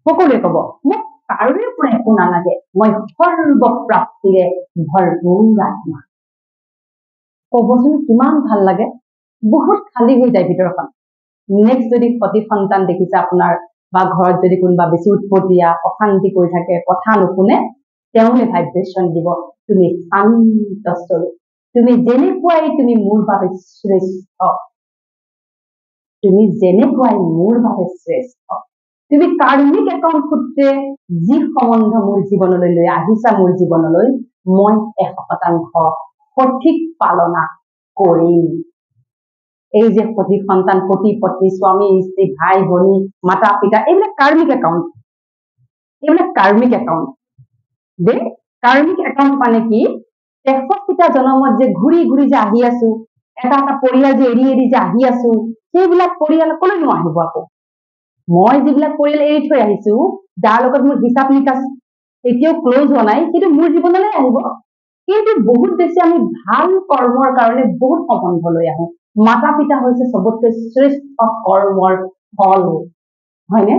সকলোৱে কব মোক কাৰোৰে পৰা একো নালাগে, মই সৰ্বপ্ৰাপ্তিৰে ভৰপূৰ আত্মা। কবচোন কিমান ভাল লাগে, বহুত খালী হৈ যায় ভিতৰখন। নেক্সট যদি সতি সন্তান দেখিছে আপোনাৰ বা ঘৰত যদি কোনোবা বেছি উৎপতীয়া অশান্তি কৰি থাকে, কথা নুশুনে, তেওঁলে ভাইব্ৰেশ্যন দিব তুমি শান্ত স্বৰূপ, তুমি যেনেকুৱাই তুমি মোৰ বাবে শ্ৰেষ্ঠ, তুমি যেনেকুৱাই মোৰ বাবে শ্ৰেষ্ঠ। তুমি কাৰ্মিক একাউণ্ট সূত্ৰে যি সম্বন্ধ মোৰ জীৱনলৈ লৈ আহিছা, মোৰ জীৱনলৈ মই 100% সঠিক পালনা কৰিম। এই যে সতি সন্তান, পতি পত্নী, স্বামী স্ত্ৰী, ভাই ভনী, মাতা পিতা, এইবিলাক কাৰ্মিক একাউণ্ট, এইবিলাক কাৰ্মিক একাউণ্ট দেই। কাৰ্মিক একাউণ্ট মানে কি, 63টা জনমত যে ঘূৰি ঘূৰি যে আহি আছো, এটা এটা পৰিয়াল যে এৰি এৰি যে আহি আছো, সেইবিলাক পৰিয়াল কলৈনো আহিব আকৌ? মই যিবিলাক পৰিয়াল এৰি থৈ আহিছো, যাৰ লগত মোৰ হিচাপ নিকাচ এতিয়াও ক্লোজ হোৱা নাই, সেইটো মোৰ জীৱনলৈ আহিব। কিন্তু বহুত বেছি আমি ভাল কৰ্মৰ কাৰণে বহুত সম্বন্ধ লৈ আহো। মাতা পিতা হৈছে চবতকৈ শ্ৰেষ্ঠ কৰ্মৰ ফল, হয়নে?